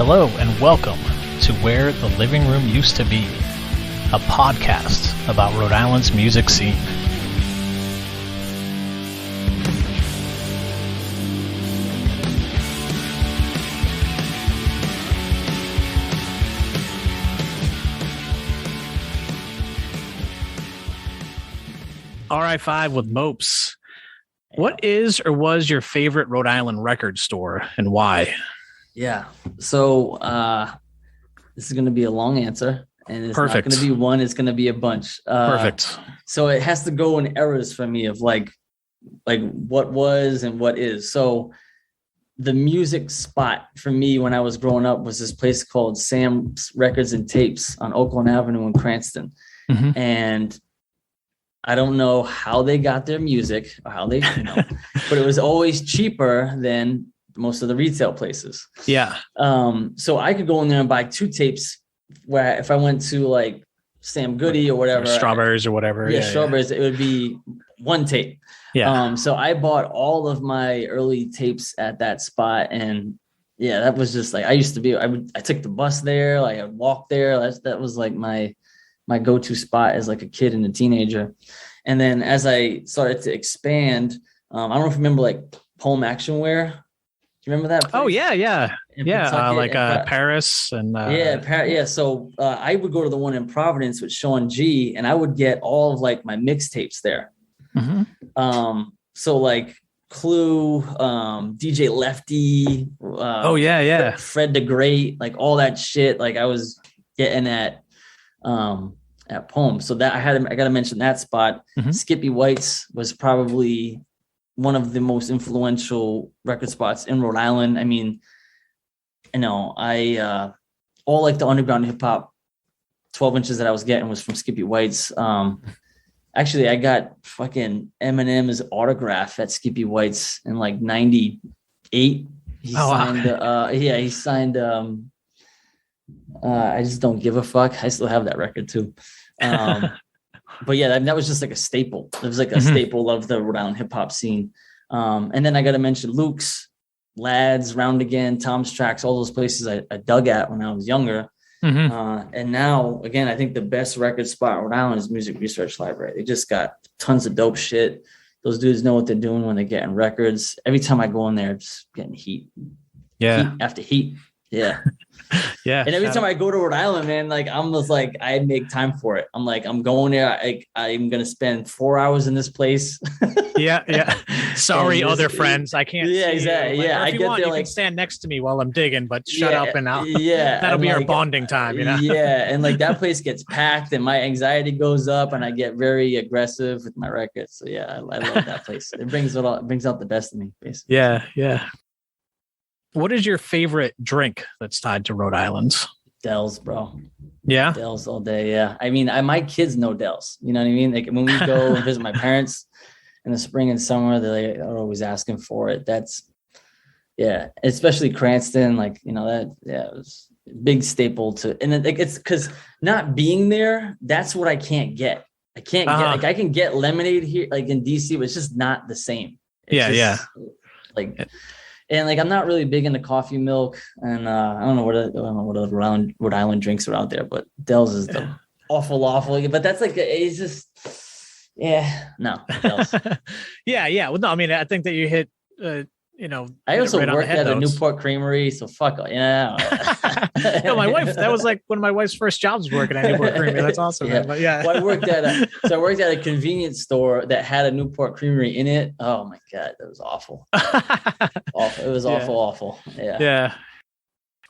Hello and welcome to Where the Living Room Used to Be, a podcast about Rhode Island's music scene. RI5 with Mopes. What is or was your favorite Rhode Island record store and why? Yeah. So this is going to be a long answer, and it's Perfect. not going to be one. It's going to be a bunch. Perfect. So it has to go in eras for me of like what was and what is. So the music spot for me when I was growing up was this place called Sam's Records and Tapes on Oakland Avenue in Cranston. Mm-hmm. And I don't know how they got their music or how they, but it was always cheaper than most of the retail places. Yeah. So I could go in there and buy 2 tapes where if I went to like Sam Goody or whatever, Strawberries or whatever. Yeah, Strawberries, it would be 1 tape. Yeah. So I bought all of my early tapes at that spot. And yeah, that was just like, I used to be, I took the bus there. Like I'd walk there. That was like my go-to spot as like a kid and a teenager. And then as I started to expand, I don't know if you remember like Home Action Wear. Do you remember that place? Oh yeah. Like Paris and yeah. So I would go to the one in Providence with Sean G, and I would get all of like my mixtapes there. Mm-hmm. So like Clue, DJ Lefty. Fred the Great, like all that shit. Like I was getting at Poem. So that I got to mention that spot. Mm-hmm. Skippy White's was probably one of the most influential record spots in Rhode Island. I mean, all like the underground hip hop 12 inches that I was getting was from Skippy White's. Actually, I got fucking Eminem's autograph at Skippy White's in like 98. He signed I Just Don't Give a Fuck. I still have that record too. But yeah, that was just like a staple. It was like a staple of the Rhode Island hip hop scene. And then I got to mention Luke's, Lads, Round Again, Tom's Tracks, all those places I dug at when I was younger. Mm-hmm. And now, again, I think the best record spot in Rhode Island is Music Research Library. They just got tons of dope shit. Those dudes know what they're doing when they're getting records. Every time I go in there, it's getting heat. Yeah. Heat after heat. Yeah. Yeah. And every time I go to Rhode Island, man, like I'm just like, I make time for it. I'm like, I'm going there. I'm going to spend 4 hours in this place. Yeah. Sorry, other friends. I can't. Yeah, see exactly. you. Like, yeah. I get there, you like, can stand next to me while I'm digging, but shut up and out. Yeah. That'll be like, our bonding time, Yeah. And like that place gets packed and my anxiety goes up and I get very aggressive with my records. So yeah, I love that place. It brings out the best of me, basically. Yeah. What is your favorite drink that's tied to Rhode Island? Dells, bro. Yeah. Dells all day. Yeah. I mean, my kids know Dells. You know what I mean? Like when we go and visit my parents in the spring and summer, they're always asking for it. Especially Cranston, like, it was a big staple to, and it's because not being there, that's what I can't get. I can't get, like, I can get lemonade here, like in DC, but it's just not the same. Like, and like, I'm not really big into coffee milk, and I don't know what other Rhode Island drinks are out there, but Dells is the awful. But that's like, it's just, no. Dells. Yeah. Well, no, I mean, I think that you hit, I also right worked at a Newport Creamery, so fuck, yeah. No, my wife, that was like one of my wife's first jobs working at Newport Creamery. That's awesome. Yeah. But yeah. Well, I worked at a convenience store that had a Newport Creamery in it. Oh my God, that was awful. Awful. It was awful. Yeah. Yeah.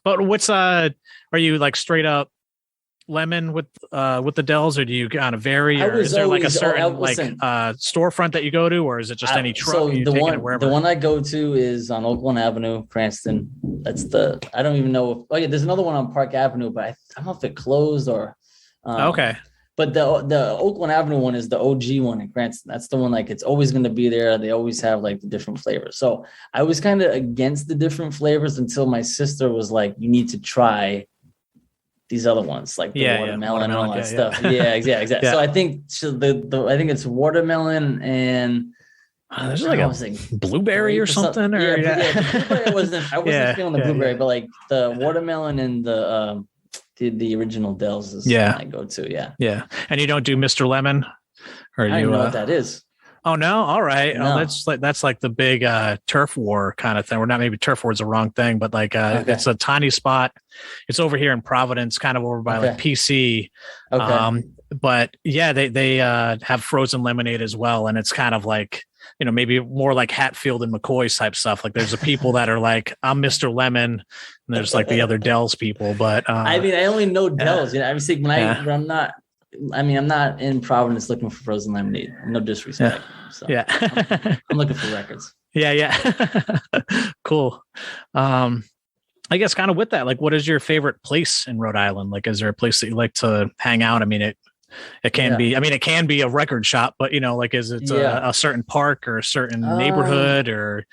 But what's are you like straight up lemon with the Dells, or do you kind of vary, or is there like a certain storefront that you go to, or is it just any truck? So the one I go to is on Oakland Avenue, Cranston. That's I don't even know. There's another one on Park Avenue, but I don't know if it closed or. Okay. But the Oakland Avenue one is the OG one in Cranston. That's the one, like, it's always going to be there. They always have like the different flavors. So I was kind of against the different flavors until my sister was like, you need to try these other ones, like the watermelon and all that stuff. Yeah, exactly. So I think I think it's watermelon and There's like a blueberry or something. Or, the blueberry I wasn't feeling the blueberry, but like the watermelon and the original Dells is my go-to. Yeah. And you don't do Mr. Lemon? Or I don't know what that is. Oh no! All right. No. Oh, that's like the big turf war kind of thing. Or not, maybe turf war is the wrong thing, but like it's a tiny spot. It's over here in Providence, kind of over by like PC. Okay. But yeah, they have frozen lemonade as well, and it's kind of like, you know, maybe more like Hatfield and McCoy's type stuff. Like there's the people that are like, I'm Mr. Lemon, and there's like the other Dells people. But I mean, I only know Dells. You know, I was thinking I'm not in Providence looking for frozen lemonade. No disrespect. So I'm looking for records. Yeah. Cool. I guess kind of with that, like, what is your favorite place in Rhode Island? Like, is there a place that you like to hang out? I mean, it can be, it can be a record shop, but, you know, like, is it a certain park or a certain neighborhood or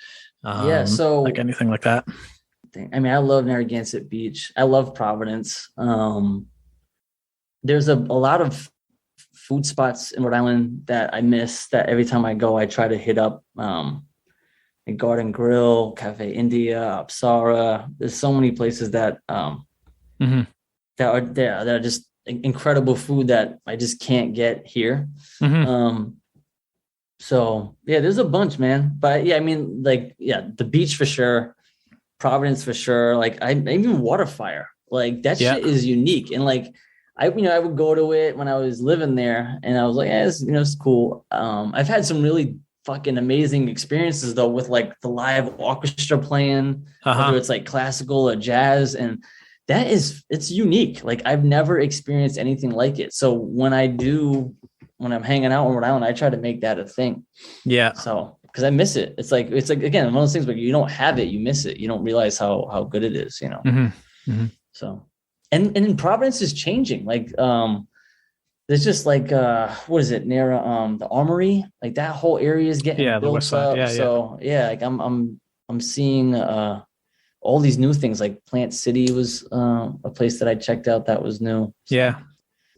so like anything like that? I mean, I love Narragansett Beach. I love Providence. There's a lot of food spots in Rhode Island that I miss, that every time I go, I try to hit up. Garden Grill, Cafe India, Apsara. There's so many places that that are there that are just incredible food that I just can't get here. So yeah, there's a bunch, man. But yeah, I mean, like, the beach for sure, Providence for sure. Like I even Waterfire, like that shit is unique. And like I would go to it when I was living there, and I was like, it's cool. I've had some really fucking amazing experiences though with like the live orchestra playing, whether it's like classical or jazz, and it's unique. Like I've never experienced anything like it. So when I'm hanging out in Rhode Island, I try to make that a thing. Yeah. So because I miss it. It's like again, one of those things where you don't have it, you miss it. You don't realize how good it is, you know. So and in Providence is changing. Like there's just like what is it near the Armory? Like that whole area is getting built the west side. up. So like I'm seeing all these new things. Like Plant City was a place that I checked out that was new. So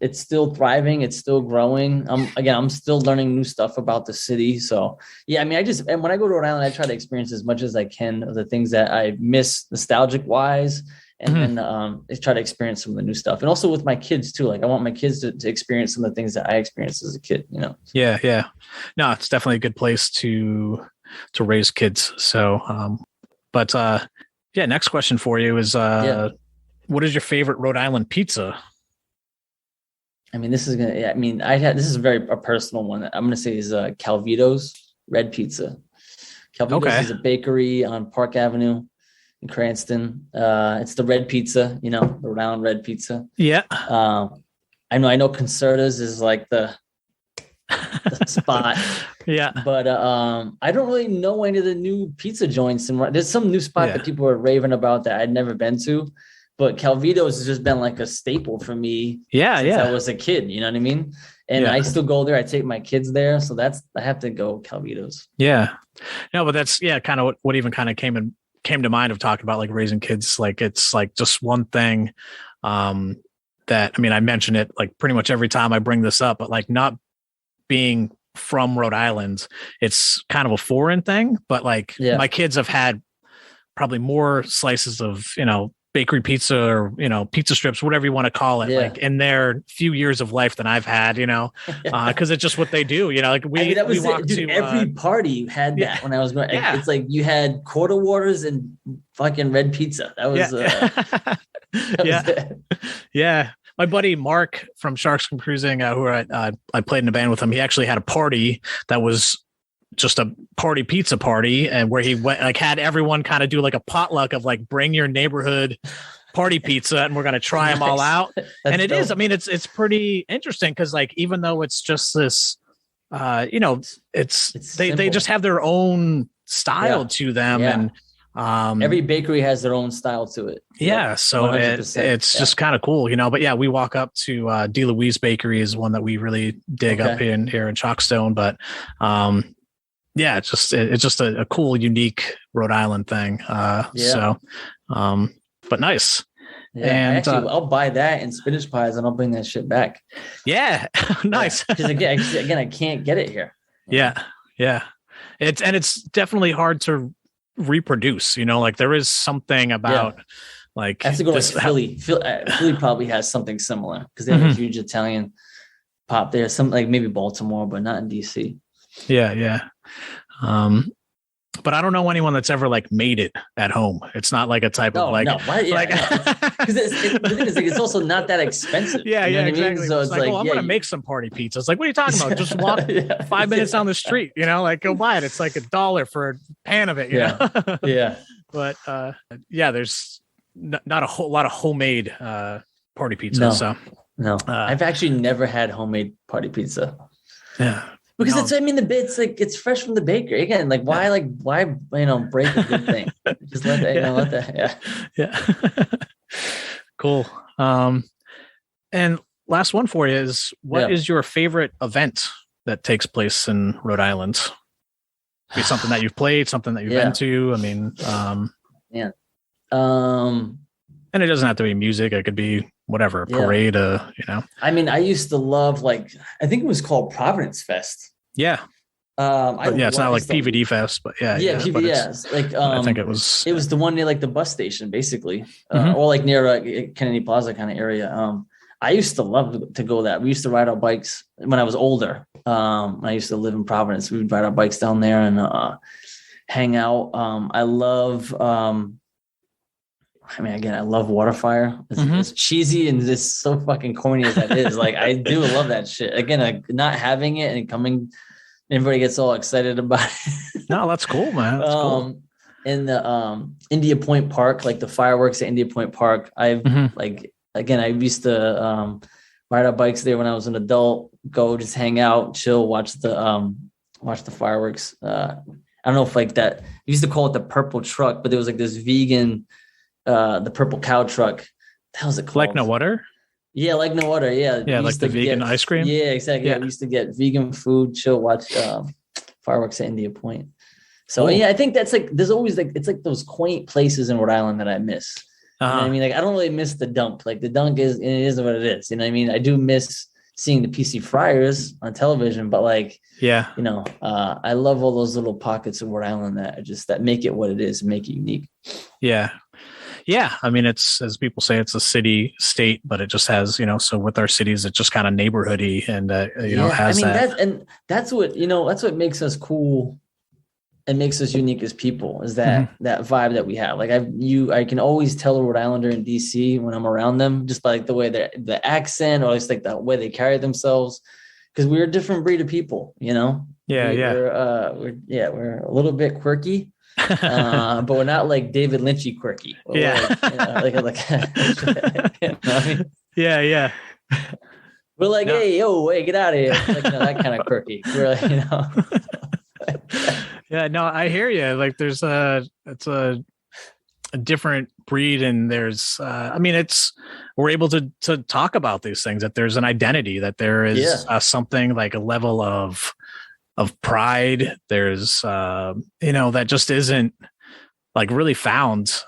it's still thriving. It's still growing. I'm still learning new stuff about the city. So I mean, and when I go to Rhode Island, I try to experience as much as I can of the things that I miss nostalgic wise. And then I try to experience some of the new stuff. And also with my kids too. Like I want my kids to experience some of the things that I experienced as a kid, you know? Yeah. No, it's definitely a good place to raise kids. So, next question for you is, what is your favorite Rhode Island pizza? I mean, this is a personal one. I'm going to say is Calvito's Red Pizza. Calvito's is a bakery on Park Avenue in Cranston. It's the red pizza, you know, the round red pizza. Yeah. I know Concertas is like the spot. But I don't really know any of the new pizza joints. And there's some new spot that people are raving about that I'd never been to. But Calvito's has just been like a staple for me since I was a kid, you know what I mean? And I still go there. I take my kids there. So I have to go Calvito's. Yeah. No, but that's kind of what even kind of came to mind of talking about like raising kids. Like it's like just one thing that, I mean, I mention it like pretty much every time I bring this up, but like not being from Rhode Island, it's kind of a foreign thing, but like my kids have had probably more slices of, you know, bakery pizza or, you know, pizza strips, whatever you want to call it, like in their few years of life than I've had, you know, because it's just what they do, you know, like we walked to every party had that when I was growing. It's like you had quarter waters and fucking red pizza. That was my buddy Mark from Sharks from Cruising, who I played in a band with him. He actually had a party that was just a party pizza party, and where he went, like, had everyone kind of do like a potluck of like, bring your neighborhood party pizza and we're going to try them all out. And it is, I mean, it's pretty interesting because like, even though it's just this, you know, it's they just have their own style to them. And every bakery has their own style to it. So it's just kind of cool, you know. But we walk up to D. Louise Bakery is one that we really dig up here in Chalkstone. But it's just a cool, unique Rhode Island thing. But nice. And actually, I'll buy that and spinach pies, and I'll bring that shit back. Nice. Because again, I can't get it here. It's definitely hard to reproduce, like there is something about like I have to go to Philly. Philly probably has something similar because they have a huge Italian pop there. Some like maybe Baltimore, but not in DC. Yeah. But I don't know anyone that's ever like made it at home. It's not like a type of like, because it's also not that expensive. Yeah, you know exactly. I mean? So it's like, well, I'm gonna make some party pizza. It's like, what are you talking about? Just walk 5 minutes down the street. Like go buy it. It's like $1 for a pan of it. You know? Yeah. But there's not a whole lot of homemade party pizza. No, I've actually never had homemade party pizza. Yeah. Because the bits like it's fresh from the bakery again. Like why break a good thing? Just let that. Yeah. Cool. And last one for you is what is your favorite event that takes place in Rhode Island? Be something that you've played, something that you've been to. I mean, and it doesn't have to be music. It could be whatever, parade, I mean, I used to love I think it was called Providence Fest. Yeah. It's not like PVD Fest, but PVD. Like I think it was the one near like the bus station, basically, or like near Kennedy Plaza kind of area. I used to love to go that. We used to ride our bikes when I was older. I used to live in Providence. We would ride our bikes down there and hang out. I love. I love Waterfire. It's cheesy and just so fucking corny as that is. Like, I do love that shit. Again, not having it and coming, everybody gets all excited about it. No, that's cool, man. That's cool. In the India Point Park, like the fireworks at India Point Park, I used to ride our bikes there when I was an adult. Go just hang out, chill, watch the fireworks. I don't know if like that. I used to call it the purple truck, but there was like this vegan. The purple cow truck. What the hell is it called? Like no water? Yeah, like no water. Yeah. Yeah, like the vegan ice cream. Yeah, exactly. Yeah. We used to get vegan food, chill, watch fireworks at India Point. So I think that's like there's always like it's like those quaint places in Rhode Island that I miss. You know what I mean? Like I don't really miss the dunk. Like the dunk is what it is. You know what I mean? I do miss seeing the PC Friars on television, but like I love all those little pockets of Rhode Island that make it what it is and make it unique. Yeah. I mean, it's, as people say, it's a city state, but it just has, so with our cities, it's just kind of neighborhoody and, has that's what makes us cool and makes us unique as people is that vibe that we have. Like I can always tell a Rhode Islander in DC when I'm around them, just by like the way the accent, or at least like the way they carry themselves. Cause we're a different breed of people, Yeah. We're a little bit quirky. But we're not like David Lynchy quirky. Yeah. Yeah. We're like, hey, get out of here. Like, that kind of quirky. We're like, Yeah, no, I hear you. Like it's a different breed, and there's we're able to talk about these things, that there's an identity, that there is something like a level of pride. There's that just isn't like really found.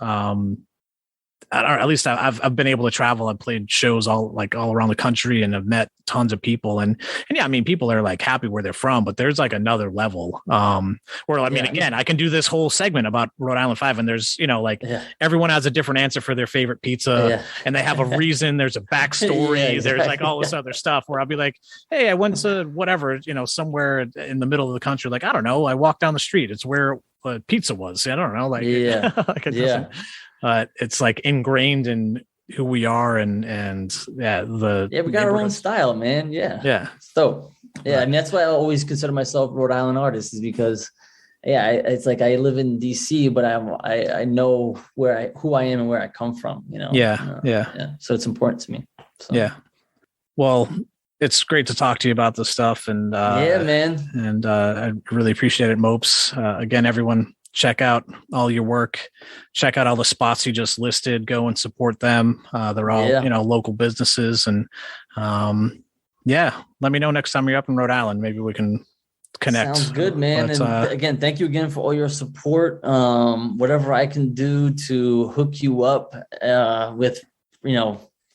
At least I've been able to travel. I've played shows all around the country and have met tons of people. And yeah, I mean, people are like happy where they're from, but there's like another level where, again, I can do this whole segment about Rhode Island 5, and there's, everyone has a different answer for their favorite pizza and they have a reason. There's a backstory. There's like all this other stuff where I'll be like, hey, I went to whatever, somewhere in the middle of the country. Like, I don't know. I walked down the street. It's where pizza was. I don't know. Like, it's like ingrained in who we are, and we got our own style, man. So I mean, that's why I always consider myself a Rhode Island artist, is because it's like I live in DC, but I know who I am and where I come from, so it's important to me. Well, it's great to talk to you about this stuff, and man, and I really appreciate it, Mopes. Again, everyone, check out all your work, check out all the spots you just listed, go and support them. They're all, local businesses, and let me know next time you're up in Rhode Island. Maybe we can connect. Sounds good, man. But, and again, thank you again for all your support. Whatever I can do to hook you up with,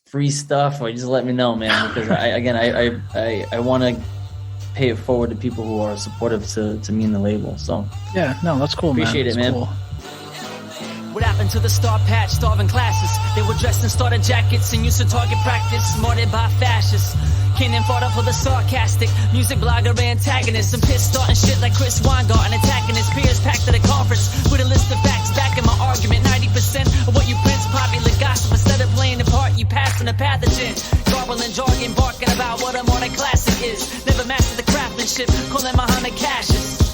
free stuff, or just let me know, man, because I want to pay it forward to people who are supportive to me and the label. So yeah, no, that's cool. Appreciate it, man. Cool. What happened to the star patch, starving classes? They were dressed in starter jackets and used to target practice, smarted by fascists. Cannon fought up for the sarcastic music blogger antagonist. I'm pissed starting shit like Chris Weingarten, attacking his peers packed at a conference with a list of facts backing my argument. 90% of what you print's popular gossip. Instead of playing the part, you passing a pathogen. Garbling jargon, barking about what a modern classic is. Never mastered the craftsmanship, calling Muhammad Cassius.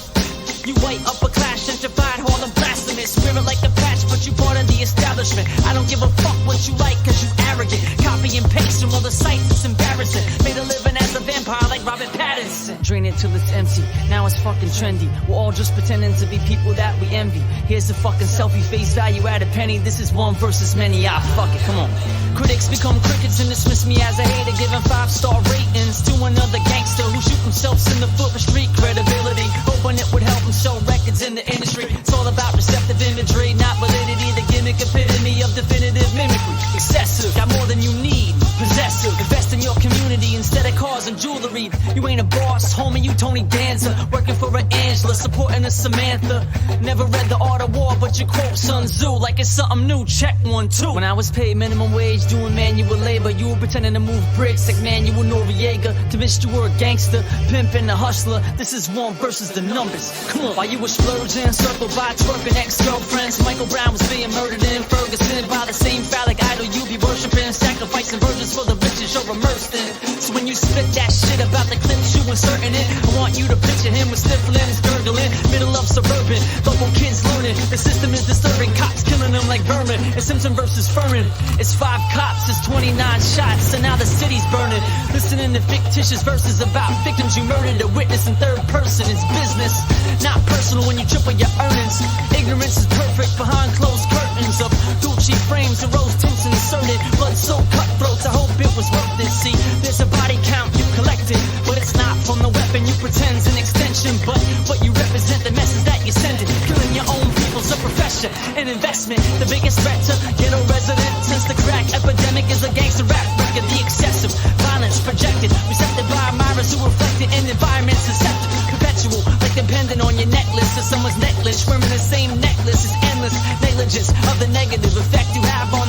You white upper class, gentrified, Harlem blasphemous. Wear it like a patch, but you part of the establishment. I don't give a fuck what you like, cause you arrogant. Copy and paste from all the sites, it's embarrassing. Made a living as a vampire like Robert Pattinson. Drain it till it's empty, now it's fucking trendy. We're all just pretending to be people that we envy. Here's the fucking selfie, face value at a penny. This is one versus many, fuck it, come on. Critics become crickets and dismiss me as a hater, giving 5-star ratings to another gangster who shoot themselves in the foot for street credibility. Hoping it would help them sell records in the industry. It's all about receptive imagery, not validity. The gimmick epitome of definitive mimicry. Excessive, got more than you need. Possessive, invest in your community instead of cars and jewelry. You ain't a boss, homie, you Tony Danza. Working for an Angela, supporting a Samantha. Never read The Art of War, but you quote Sun Tzu like it's something new. Check 1, 2. When I was paid minimum wage doing manual labor, you were pretending to move bricks like Manuel Noriega. Convinced you were a gangster, pimp and a hustler. This is one versus the numbers. Come on, while you were splurging, circled by twerking ex-girlfriends. Michael Brown was being murdered in Ferguson by the same phallic idol you be worshiping. Sacrificing virgins for the riches you're immersed in. So when you spit that shit about the clips you inserting in, I want you to picture him with sniffling, gurgling, middle of suburban. Local kids learning, the system is disturbing. Cops killing them like vermin. It's Simpson versus Furman. It's 5 cops, it's 29 shots, and now the city's burning. Listening to fictitious verses about victims you murdered. A witness in third person is business, not personal when you triple your earnings. Ignorance is perfect behind closed curtains of Gucci frames and rose tints inserted. Blood so cutthroats, I hope it was worth it. See, there's a body count you collected, but it's not from the weapon you pretend's an extension. But what you represent, the message that you're sending. Killing your own people's a profession, an investment. The biggest threat to ghetto residents since the crack epidemic is a gangster rap record. The excessive violence projected, receptive by mirrors who reflect it in environments susceptible, perpetual, like dependent on your necklace or someone's necklace. Wearing the same necklace is endless negligence of the negative effect you have on